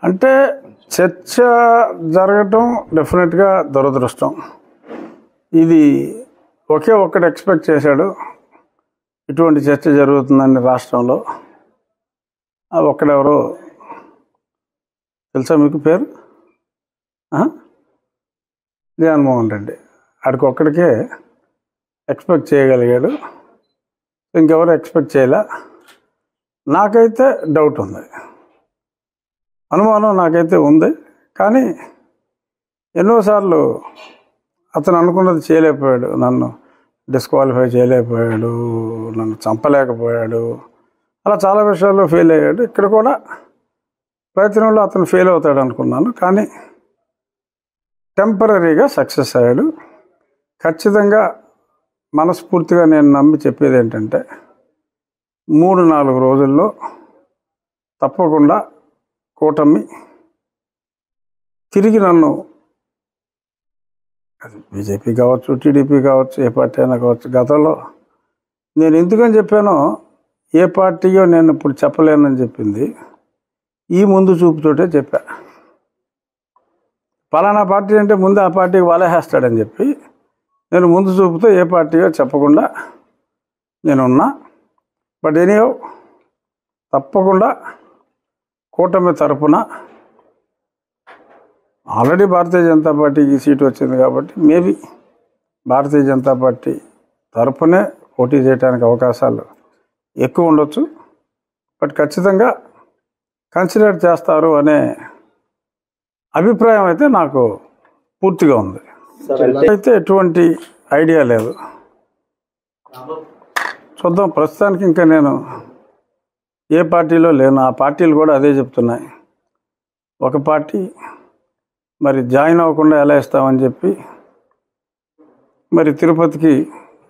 అంటే చర్చ జరగటం డెఫినెట్గా దురదృష్టం. ఇది ఒక్కడు ఎక్స్పెక్ట్ చేశాడు ఇటువంటి చర్చ జరుగుతుందని రాష్ట్రంలో. ఒక్కడెవరో తెలుసా మీకు? పేరు జగన్మోహన్ రెడ్డి. ఆడికి ఒక్కడికే ఎక్స్పెక్ట్ చేయగలిగాడు, ఇంకెవరు ఎక్స్పెక్ట్ చేయలే. నాకైతే డౌట్ ఉంది, అనుమానం నాకైతే ఉంది. కానీ ఎన్నోసార్లు అతను అనుకున్నది చేయలేకపోయాడు. నన్ను డిస్క్వాలిఫై చేయలేకపోయాడు, నన్ను చంపలేకపోయాడు, అలా చాలా విషయాల్లో ఫెయిల్ అయ్యాడు. ఇక్కడ కూడా ప్రయత్నంలో అతను ఫెయిల్ అవుతాడు అనుకున్నాను, కానీ టెంపరీగా సక్సెస్ అయ్యాడు. ఖచ్చితంగా మనస్ఫూర్తిగా నేను నమ్మి చెప్పేది ఏంటంటే 3-4 రోజుల్లో తప్పకుండా కూటమి తిరిగి నన్ను, అది బీజేపీ కావచ్చు, టీడీపీ కావచ్చు, ఏ పార్టీ అయినా కావచ్చు, గతంలో నేను ఎందుకని చెప్పానో, ఏ పార్టీయో నేను ఇప్పుడు చెప్పలేనని చెప్పింది ఈ ముందు చూపుతోటే చెప్పా. పలానా పార్టీ అంటే ముందు ఆ పార్టీకి వలేసేస్తాడని చెప్పి నేను ముందు చూపుతో ఏ పార్టీయో చెప్పకుండా నేనున్నా. బట్ ఎనీహౌ తప్పకుండా కూటమి తరపున ఆల్రెడీ భారతీయ జనతా పార్టీకి సీటు వచ్చింది కాబట్టి మేబీ భారతీయ జనతా పార్టీ తరపునే పోటీ చేయడానికి అవకాశాలు ఎక్కువ ఉండొచ్చు. బట్ ఖచ్చితంగా కన్సిడర్ చేస్తారు అనే అభిప్రాయం అయితే నాకు పూర్తిగా ఉంది. అయితే ఎటువంటి ఐడియా లేదు, చూద్దాం. ప్రస్తుతానికి ఇంకా నేను ఏ పార్టీలో లేను. ఆ పార్టీలు కూడా అదే చెప్తున్నాయి. ఒక పార్టీ మరి జాయిన్ అవ్వకుండా ఎలా ఇస్తామని చెప్పి మరి తిరుపతికి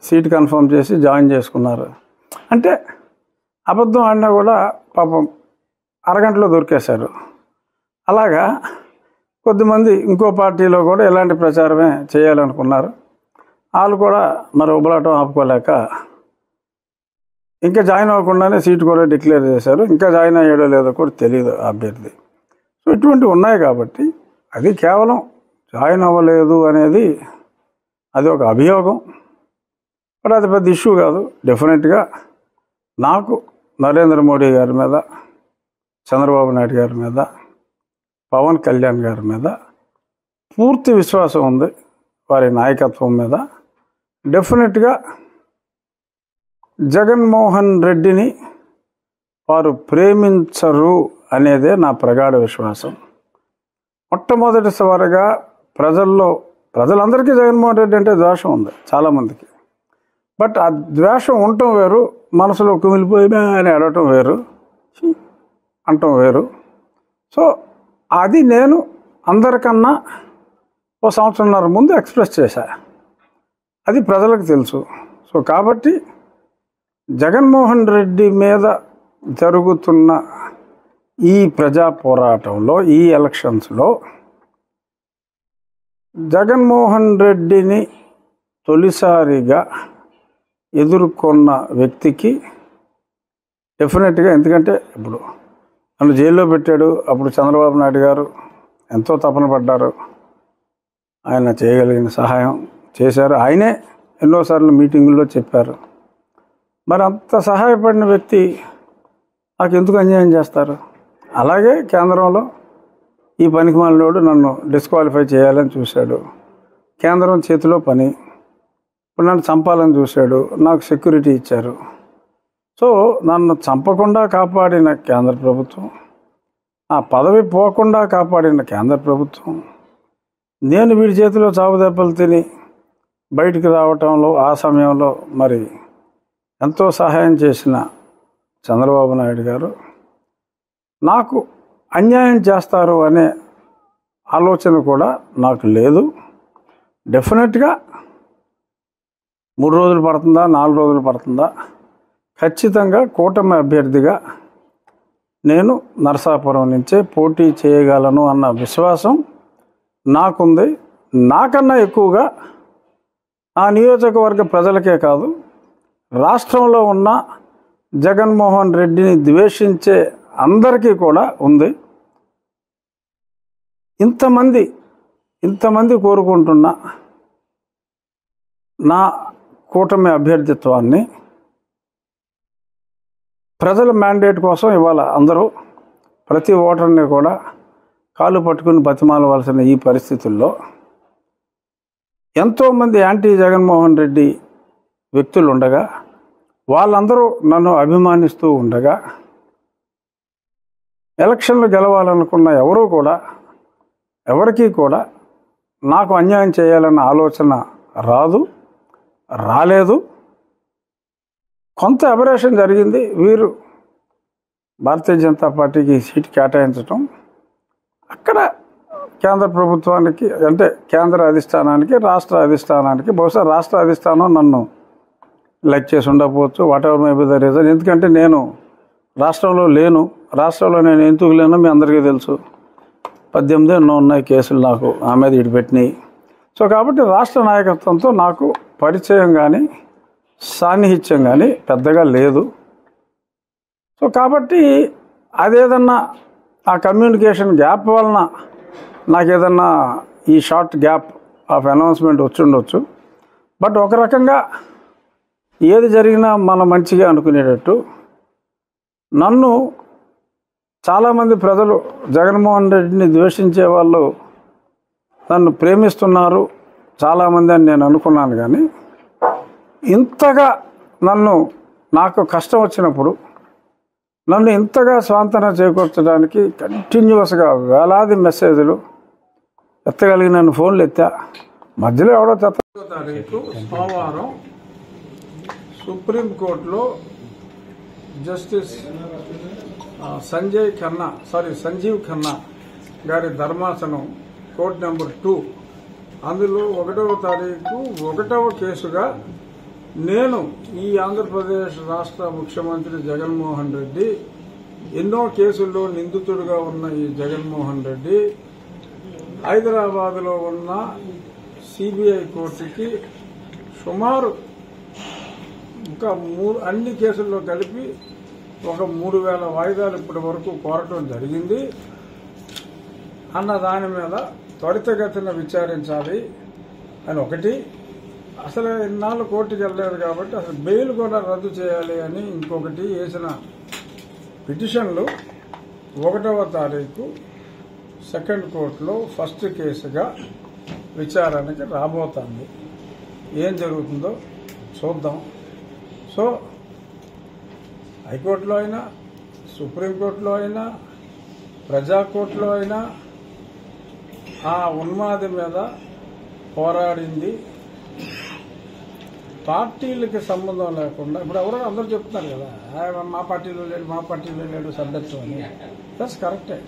సీట్ కన్ఫర్మ్ చేసి జాయిన్ చేసుకున్నారు. అంటే అబద్ధం ఆడినా కూడా పాపం అరగంటలో దొరికేశారు. అలాగా కొద్దిమంది ఇంకో పార్టీలో కూడా ఇలాంటి ప్రచారమే చేయాలనుకున్నారు. వాళ్ళు కూడా మరి ఉబలాటం ఆపుకోలేక ఇంకా జాయిన్ అవ్వకుండానే సీటు కూడా డిక్లేర్ చేశారు. ఇంకా జాయిన్ అయ్యాడో లేదో కూడా తెలియదు అభ్యర్థి. సో ఇటువంటివి ఉన్నాయి కాబట్టి అది కేవలం జాయిన్ అవ్వలేదు అనేది అది ఒక అభియోగం. బట్ అది పెద్ద ఇష్యూ కాదు. డెఫినెట్గా నాకు నరేంద్ర మోడీ గారి మీద, చంద్రబాబు నాయుడు గారి మీద, పవన్ కళ్యాణ్ గారి మీద పూర్తి విశ్వాసం ఉంది. వారి నాయకత్వం మీద డెఫినెట్గా జగన్మోహన్ రెడ్డిని వారు ప్రేమించరు అనేదే నా ప్రగాఢ విశ్వాసం. మొట్టమొదటిసారిగా ప్రజలందరికీ జగన్మోహన్ రెడ్డి అంటే ద్వేషం ఉంది చాలామందికి. బట్ ఆ ద్వేషం ఉండటం వేరు, మనసులో కుమిలిపోయినా అని అడగటం వేరు, అంటం వేరు. సో అది నేను అందరికన్నా 1 సంవత్సరంన్నర ముందు ఎక్స్ప్రెస్ చేశా. అది ప్రజలకు తెలుసు. సో కాబట్టి జగన్మోహన్ రెడ్డి మీద జరుగుతున్న ఈ ప్రజా పోరాటంలో, ఈ ఎలక్షన్స్లో జగన్మోహన్ రెడ్డిని తొలిసారిగా ఎదుర్కొన్న వ్యక్తికి డెఫినెట్గా, ఎందుకంటే ఇప్పుడు నన్ను జైల్లో పెట్టాడు, అప్పుడు చంద్రబాబు నాయుడు గారు ఎంతో తపన పడ్డారు, ఆయన చేయగలిగిన సహాయం చేశారు. ఆయనే ఎన్నోసార్లు మీటింగుల్లో చెప్పారు. మరి అంత సహాయపడిన వ్యక్తి నాకు ఎందుకు అన్యాయం చేస్తారు? అలాగే కేంద్రంలో ఈ పనికిమాలినోడు నన్ను డిస్క్వాలిఫై చేయాలని చూశాడు. కేంద్రం చేతిలో పని, ఇప్పుడు నన్ను చంపాలని చూశాడు. నాకు సెక్యూరిటీ ఇచ్చారు. సో నన్ను చంపకుండా కాపాడిన కేంద్ర ప్రభుత్వం, ఆ పదవి పోకుండా కాపాడిన కేంద్ర ప్రభుత్వం, నేను వీడి చేతిలో చావు దెబ్బలు తిని బయటికి రావటంలో ఆ సమయంలో మరి ఎంతో సహాయం చేసిన చంద్రబాబు నాయుడు గారు నాకు అన్యాయం చేస్తారు అనే ఆలోచన కూడా నాకు లేదు. డెఫినెట్గా 3 రోజులు పడుతుందా, 4 రోజులు పడుతుందా, ఖచ్చితంగా కూటమి అభ్యర్థిగా నేను నరసాపురం నుంచే పోటీ చేయగలను అన్న విశ్వాసం నాకుంది. నాకన్నా ఎక్కువగా ఆ నియోజకవర్గ ప్రజలకే కాదు, రాష్ట్రంలో ఉన్న జగన్మోహన్ రెడ్డిని ద్వేషించే అందరికీ కూడా ఉంది. ఇంతమంది కోరుకుంటున్న నా కూటమి అభ్యర్థిత్వాన్ని ప్రజల మ్యాండేట్ కోసం ఇవాళ అందరూ ప్రతి ఓటర్ని కూడా కాళ్ళు పట్టుకుని బతిమాలవలసిన ఈ పరిస్థితుల్లో ఎంతోమంది యాంటీ జగన్మోహన్ రెడ్డి వ్యక్తులు ఉండగా వాళ్ళందరూ నన్ను అభిమానిస్తూ ఉండగా ఎలక్షన్లు గెలవాలనుకున్న ఎవరికీ కూడా నాకు అన్యాయం చేయాలన్న ఆలోచన రాలేదు. కొంత అబరేషన్ జరిగింది. వీరు భారతీయ జనతా పార్టీకి సీటు కేటాయించడం అక్కడ కేంద్ర ప్రభుత్వానికి అంటే కేంద్ర అధిష్టానానికి రాష్ట్ర అధిష్టానానికి బహుశా రాష్ట్ర అధిష్టానం నన్ను లైక్ చేసి ఉండకపోవచ్చు. What ever may be the reason. ఎందుకంటే నేను రాష్ట్రంలో లేను. రాష్ట్రంలో నేను ఎందుకు లేనో మీ అందరికీ తెలుసు. 18 ఎన్నో ఉన్నాయి కేసులు నాకు ఆ మీద ఇడిపెట్టినాయి. సో కాబట్టి రాష్ట్ర నాయకత్వంతో నాకు పరిచయం కానీ సాన్నిహిత్యం కానీ పెద్దగా లేదు. సో కాబట్టి అదేదన్నా ఆ కమ్యూనికేషన్ గ్యాప్ వలన నాకేదన్నా ఈ షార్ట్ గ్యాప్ ఆఫ్ అనౌన్స్మెంట్ వచ్చి ఉండొచ్చు. బట్ ఒక రకంగా ఏది జరిగినా మన మంచిగా అనుకునేటట్టు నన్ను చాలామంది ప్రజలు జగన్మోహన్ రెడ్డిని ద్వేషించే వాళ్ళు నన్ను ప్రేమిస్తున్నారు చాలామంది అని నేను అనుకున్నాను. కానీ ఇంతగా నాకు కష్టం వచ్చినప్పుడు నన్ను ఇంతగా స్వాంతన చేకూర్చడానికి కంటిన్యూస్గా వేలాది మెసేజ్లు ఎత్తగలిగిన ఫోన్లు ఎత్తా. మధ్యలో ఎవడో తారీఖు సోమవారం సుప్రీంకోర్టులో జస్టిస్ సంజీవ్ ఖన్నా గారి ధర్మాసనం కోర్టు నెంబర్ 2 అందులో 1వ తారీఖు 1వ కేసుగా నేను ఈ ఆంధ్రప్రదేశ్ రాష్ట్ర ముఖ్యమంత్రి జగన్మోహన్ రెడ్డి ఎన్నో కేసుల్లో నిందితుడిగా ఉన్న ఈ జగన్మోహన్ రెడ్డి హైదరాబాద్లో ఉన్న సిబిఐ కోర్టుకి సుమారు ఇంకా అన్ని కేసుల్లో కలిపి ఒక 3000 వాయిదాలు ఇప్పటి వరకు కోరటం జరిగింది అన్న దాని మీద త్వరితగతిన విచారించాలి అని ఒకటి. అసలు ఇన్నాళ్ళు కోర్టుకు వెళ్ళలేదు కాబట్టి అసలు బెయిల్ కూడా రద్దు చేయాలి అని ఇంకొకటి వేసిన పిటిషన్లు 1వ తారీఖు సెకండ్ కోర్టులో ఫస్ట్ కేసుగా విచారణకి రాబోతోంది. ఏం జరుగుతుందో చూద్దాం. సో హైకోర్టులో అయినా సుప్రీంకోర్టులో అయినా ప్రజాకోర్టులో అయినా ఆ ఉన్మాది మీద పోరాడింది పార్టీలకి సంబంధం లేకుండా. ఇప్పుడు ఎవరో అందరూ చెప్తున్నారు కదా మా పార్టీలో లేడు సభ్యత్వం అని. దట్స్ కరెక్టే.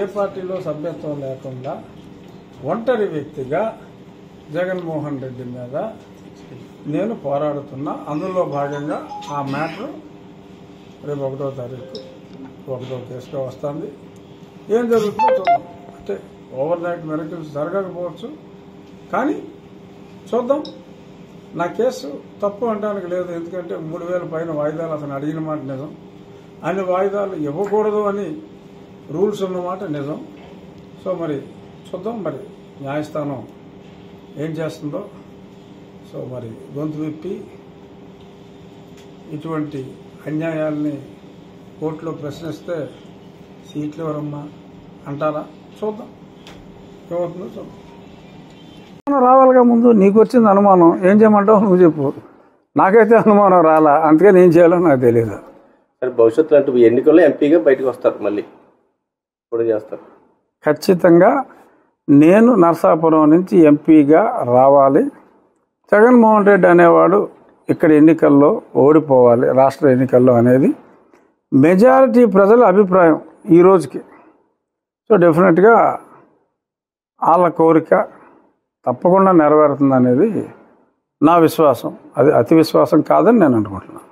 ఏ పార్టీలో సభ్యత్వం లేకుండా ఒంటరి వ్యక్తిగా జగన్మోహన్ రెడ్డి మీద నేను పోరాడుతున్నా. అందులో భాగంగా ఆ మ్యాటర్ రేపు 1వ తారీఖు 1వ కేసుగా వస్తుంది. ఏం జరుగుతుందో చూద్దాం. అంటే ఓవర్ నైట్ మిరకిల్స్ జరగకపోవచ్చు కానీ చూద్దాం. నా కేసు తప్పు అనడానికి లేదు. ఎందుకంటే 3000 పైన వాయిదాలు అతను అడిగిన మాట నిజం. అన్ని వాయిదాలు ఇవ్వకూడదు అని రూల్స్ ఉన్నమాట నిజం. సో మరి చూద్దాం మరి న్యాయస్థానం ఏం చేస్తుందో. సో మరి గొంతు విప్పి ఇటువంటి అన్యాయాల్ని కోర్టులో ప్రశ్నిస్తే సీట్లు ఎవరమ్మా అంటారా? చూద్దాం ఏమవుతుందో చూద్దాం. రావాలిగా ముందు నీకు వచ్చింది అనుమానం. ఏం చేయమంటావు నువ్వు చెప్పు. నాకైతే అనుమానం రాలా. అందుకని ఏం చేయాలో నాకు తెలియదు. సరే భవిష్యత్తులో అంటూ ఎన్నికల్లో ఎంపీగా బయటకు వస్తారు, మళ్ళీ కూడా చేస్తారు. ఖచ్చితంగా నేను నరసాపురం నుంచి ఎంపీగా రావాలి. జగన్మోహన్ రెడ్డి అనేవాడు ఇక్కడ ఎన్నికల్లో ఓడిపోవాలి, రాష్ట్ర ఎన్నికల్లో అనేది మెజారిటీ ప్రజల అభిప్రాయం ఈ రోజుకి. సో డెఫినెట్గా వాళ్ళ కోరిక తప్పకుండా నెరవేరుతుంది అనేది నా విశ్వాసం. అది అతి విశ్వాసం కాదని నేను అనుకుంటున్నాను.